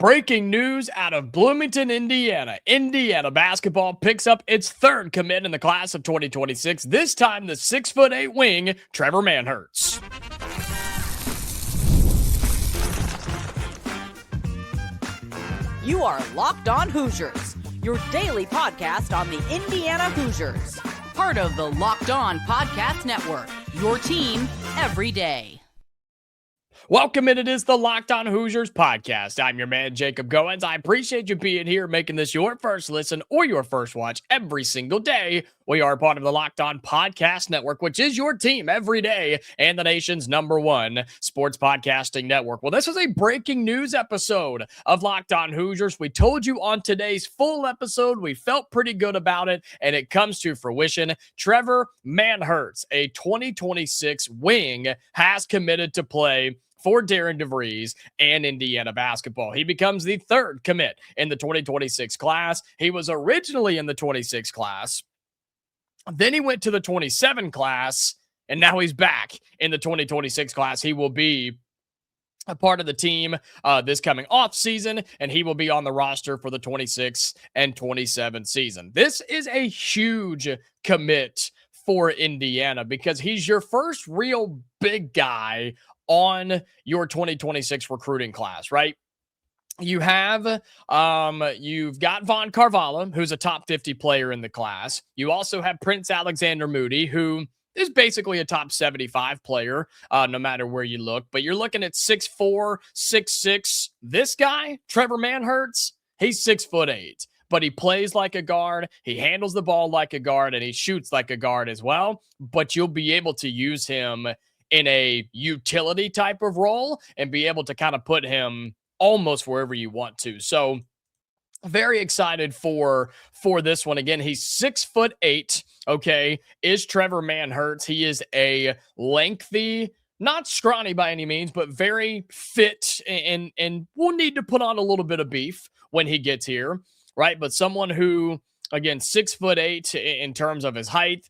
Breaking news out of Bloomington, Indiana. Indiana basketball picks up its third commit in the class of 2026. This time, the 6'8" wing, Trevor Manhertz. You are Locked On Hoosiers, your daily podcast on the Indiana Hoosiers. Part of the Locked On Podcast Network, your team every day. Welcome in. It is the Locked On Hoosiers podcast. I'm your man, Jacob Goins. I appreciate you being here, making this your first listen or your first watch every single day. We are part of the Locked On Podcast Network, which is your team every day and the nation's #1 sports podcasting network. Well, this is a breaking news episode of Locked On Hoosiers. We told you on today's full episode, we felt pretty good about it, and it comes to fruition. Trevor Manhertz, a 2026 wing, has committed to play for Darian DeVries and Indiana basketball. He becomes the third commit in the 2026 class. He was originally in the 26 class. Then he went to the 27 class, and now he's back in the 2026 class. He will be a part of the team this coming off season, and he will be on the roster for the 26 and 27 season. This is a huge commit for Indiana because he's your first real big guy on your 2026 recruiting class, right? You have, you've got Vaughn, Karvala, who's a top 50 player in the class. You also have Prince Alexander-Moody, who is basically a top 75 player, no matter where you look. But you're looking at 6'4", 6'6". This guy, Trevor Manhertz, he's 6'8". But he plays like a guard, he handles the ball like a guard, and he shoots like a guard as well. But you'll be able to use him in a utility type of role and be able to kind of put him almost wherever you want to. So very excited for this one. Again, he's 6'8", okay, is Trevor Manhertz. He is a lengthy, not scrawny by any means, but very fit and will need to put on a little bit of beef when he gets here, right? But someone who, again, 6'8" in terms of his height,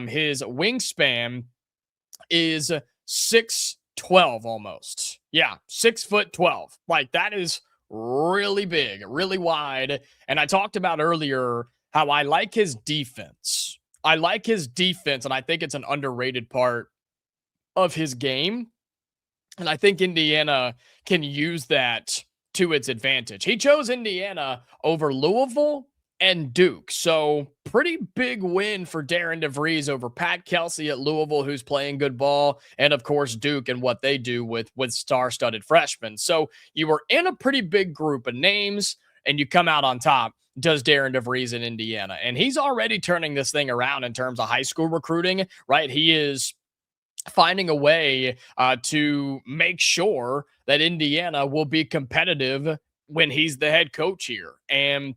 his wingspan is 6'12" almost. Yeah, 6'12". Like, that is really big, really wide. And I talked about earlier how I like his defense. I like his defense, and I think it's an underrated part of his game. And I think Indiana can use that to its advantage. He chose Indiana over Louisville and Duke. So pretty big win for Darian DeVries over Pat Kelsey at Louisville, who's playing good ball, and of course Duke and what they do with star-studded freshmen. So you were in a pretty big group of names, and you come out on top. Does Darian DeVries in Indiana, and he's already turning this thing around in terms of high school recruiting, right? He is finding a way to make sure that Indiana will be competitive when he's the head coach here. And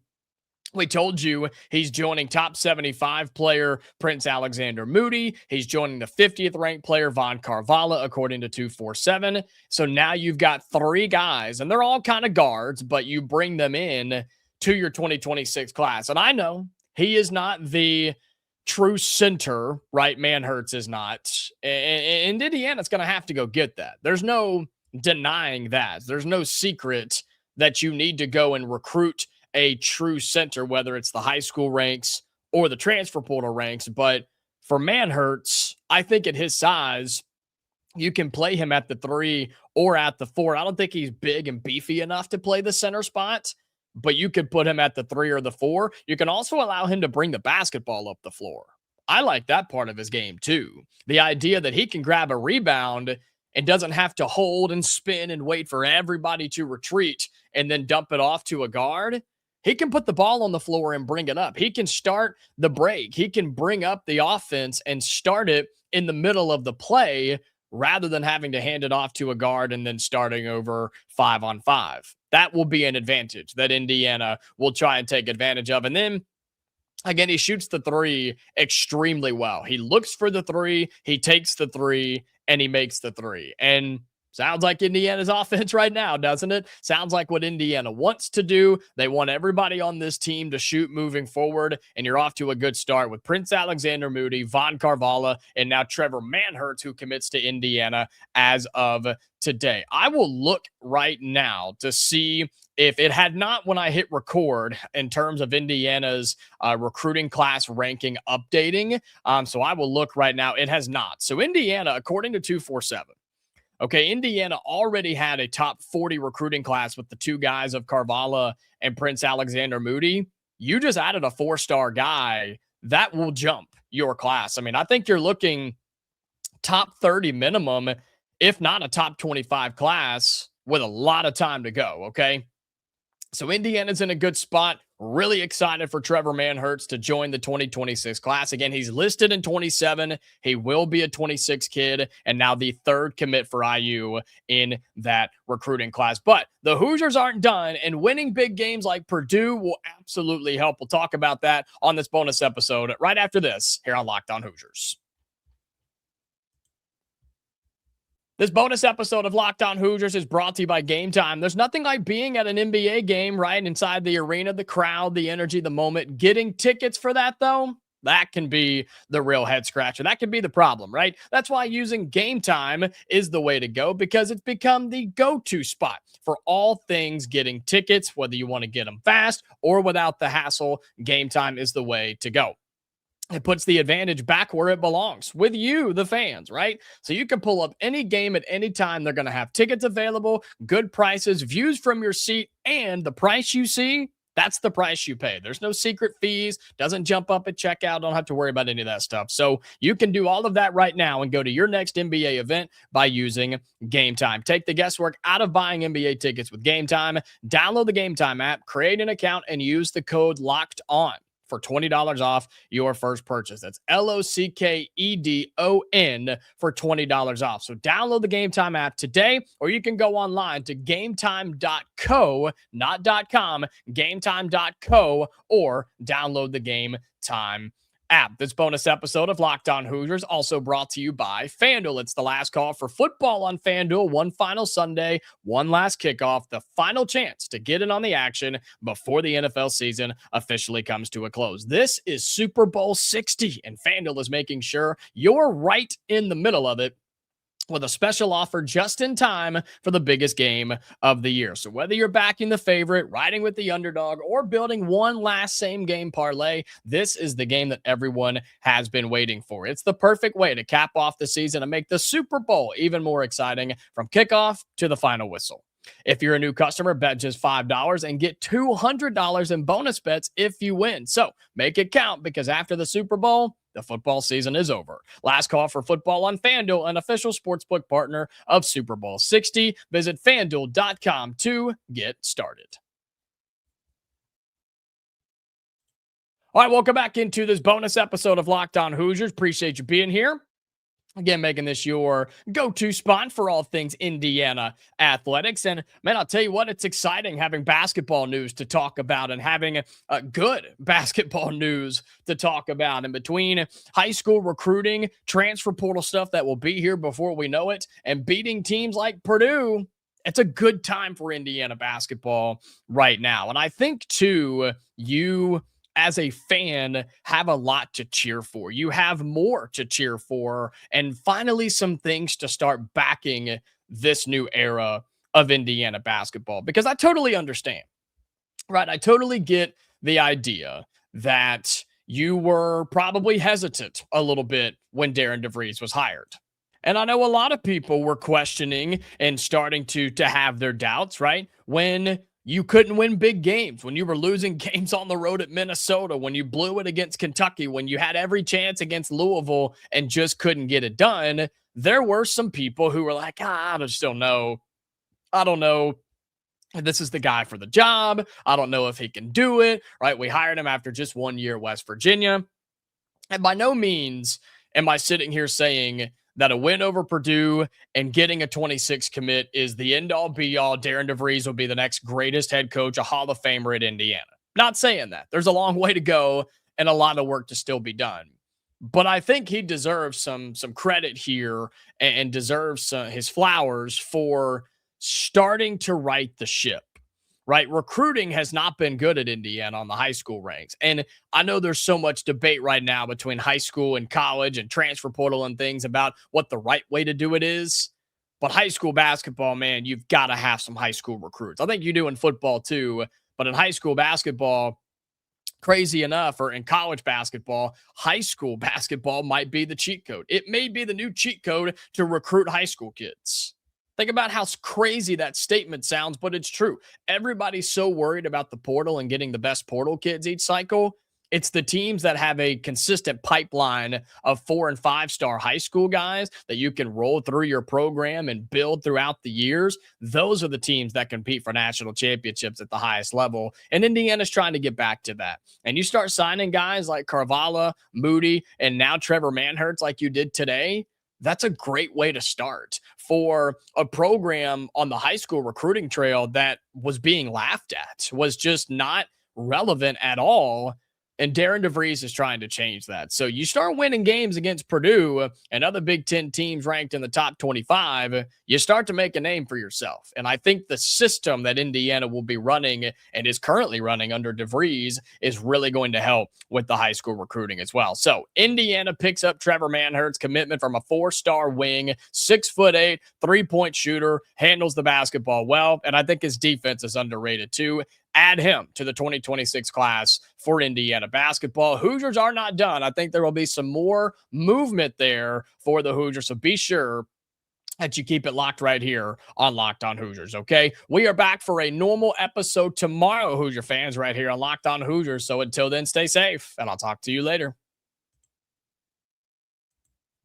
we told you he's joining top 75 player Prince Alexander-Moody. He's joining the 50th ranked player Vaughn Karvala, according to 247. So now you've got three guys, and they're all kind of guards, but you bring them in to your 2026 class. And I know he is not the true center, right? Manhertz is not. And Indiana's going to have to go get that. There's no denying that. There's no secret that you need to go and recruit a true center, whether it's the high school ranks or the transfer portal ranks. But for Manhertz, I think at his size, you can play him at the 3 or at the 4. I don't think he's big and beefy enough to play the center spot, but you could put him at the 3 or the 4. You can also allow him to bring the basketball up the floor. I like that part of his game too. The idea that he can grab a rebound and doesn't have to hold and spin and wait for everybody to retreat and then dump it off to a guard. He can put the ball on the floor and bring it up. He can start the break. He can bring up the offense and start it in the middle of the play rather than having to hand it off to a guard and then starting over 5-on-5. That will be an advantage that Indiana will try and take advantage of. And then, again, he shoots the 3 extremely well. He looks for the 3, he takes the 3, and he makes the 3. And Sounds like Indiana's offense right now, doesn't it? Sounds like what Indiana wants to do. They want everybody on this team to shoot moving forward, and you're off to a good start with Prince Alexander-Moody, Vaughn Karvala, and now Trevor Manhertz, who commits to Indiana as of today. I will look right now to see if it had not, when I hit record, in terms of Indiana's recruiting class ranking updating. So I will look right now. It has not. So Indiana, according to 247, okay, Indiana already had a top 40 recruiting class with the two guys of Karvala and Prince Alexander-Moody. You just added a 4-star guy that will jump your class. I mean, I think you're looking top 30 minimum, if not a top 25 class with a lot of time to go, okay? So Indiana's in a good spot. Really excited for Trevor Manhertz to join the 2026 class. Again, he's listed in 27. He will be a 26 kid, and now the third commit for IU in that recruiting class. But the Hoosiers aren't done, and winning big games like Purdue will absolutely help. We'll talk about that on this bonus episode right after this here on Locked On Hoosiers. This bonus episode of Locked On Hoosiers is brought to you by Game Time. There's nothing like being at an NBA game, right? Inside the arena, the crowd, the energy, the moment. Getting tickets for that, though, that can be the real head scratcher. That can be the problem, right? That's why using Game Time is the way to go, because it's become the go-to spot for all things getting tickets, whether you want to get them fast or without the hassle. Game Time is the way to go. It puts the advantage back where it belongs, with you, the fans, right? So you can pull up any game at any time. They're going to have tickets available, good prices, views from your seat, and the price you see, that's the price you pay. There's no secret fees, doesn't jump up at checkout, don't have to worry about any of that stuff. So you can do all of that right now and go to your next NBA event by using Game Time. Take the guesswork out of buying NBA tickets with Game Time. Download the Game Time app, create an account, and use the code LOCKEDON for $20 off your first purchase. That's LOCKEDON for $20 off. So download the Game Time app today, or you can go online to gametime.co, not .com, gametime.co, or download the Game Time app. This bonus episode of Locked On Hoosiers also brought to you by FanDuel. It's the last call for football on FanDuel. One final Sunday, one last kickoff, the final chance to get in on the action before the NFL season officially comes to a close. This is Super Bowl 60, and FanDuel is making sure you're right in the middle of it with a special offer just in time for the biggest game of the year. So whether you're backing the favorite, riding with the underdog, or building one last same game parlay, this is the game that everyone has been waiting for. It's the perfect way to cap off the season and make the Super Bowl even more exciting from kickoff to the final whistle. If you're a new customer, bet just $5 and get $200 in bonus bets if you win. So make it count, because after the Super Bowl, the football season is over. Last call for football on FanDuel, an official sportsbook partner of Super Bowl 60. Visit FanDuel.com to get started. All right, welcome back into this bonus episode of Locked On Hoosiers. Appreciate you being here. Again, making this your go-to spot for all things Indiana athletics. And man, I'll tell you what, it's exciting having basketball news to talk about, and having a good basketball news to talk about. In between high school recruiting, transfer portal stuff that will be here before we know it, and beating teams like Purdue, it's a good time for Indiana basketball right now. And I think, too, you as a fan have a lot to cheer for. You have more to cheer for, and finally some things to start backing this new era of Indiana basketball, because I totally understand, right? I totally get the idea that you were probably hesitant a little bit when Darian DeVries was hired. And I know a lot of people were questioning and starting to have their doubts, right? When you couldn't win big games, when you were losing games on the road at Minnesota, when you blew it against Kentucky, when you had every chance against Louisville and just couldn't get it done, there were some people who were like, I just don't know. I don't know if this is the guy for the job. I don't know if he can do it, right? We hired him after just 1 year at West Virginia. And by no means am I sitting here saying that a win over Purdue and getting a 26 commit is the end-all, be-all. Darian DeVries will be the next greatest head coach, a Hall of Famer at Indiana. Not saying that. There's a long way to go and a lot of work to still be done. but I think he deserves some credit here and deserves his flowers for starting to right the ship. Right, recruiting has not been good at Indiana on the high school ranks, and I know there's so much debate right now between high school and college and transfer portal and things about what the right way to do it is. But high school basketball, man, you've got to have some high school recruits. I think you do in football too, but in high school basketball, crazy enough, or in college basketball, high school basketball might be the cheat code. It may be the new cheat code to recruit high school kids. Think about how crazy that statement sounds, but it's true. Everybody's so worried about the portal and getting the best portal kids each cycle. It's the teams that have a consistent pipeline of 4 and 5-star high school guys that you can roll through your program and build throughout the years. Those are the teams that compete for national championships at the highest level. And Indiana's trying to get back to that. And you start signing guys like Karvala, Moody, and now Trevor Manhertz like you did today. That's a great way to start for a program on the high school recruiting trail that was being laughed at, was just not relevant at all. And Darian DeVries is trying to change that. So you start winning games against Purdue and other Big Ten teams ranked in the top 25, you start to make a name for yourself. And I think the system that Indiana will be running and is currently running under DeVries is really going to help with the high school recruiting as well. So Indiana picks up Trevor Manhertz, commitment from a 4-star wing, 6'8", 3-point shooter, handles the basketball well. And I think his defense is underrated too. Add him to the 2026 class for Indiana basketball. Hoosiers are not done. I think there will be some more movement there for the Hoosiers. So be sure that you keep it locked right here on Locked On Hoosiers, okay? We are back for a normal episode tomorrow, Hoosier fans, right here on Locked On Hoosiers. So until then, stay safe, and I'll talk to you later.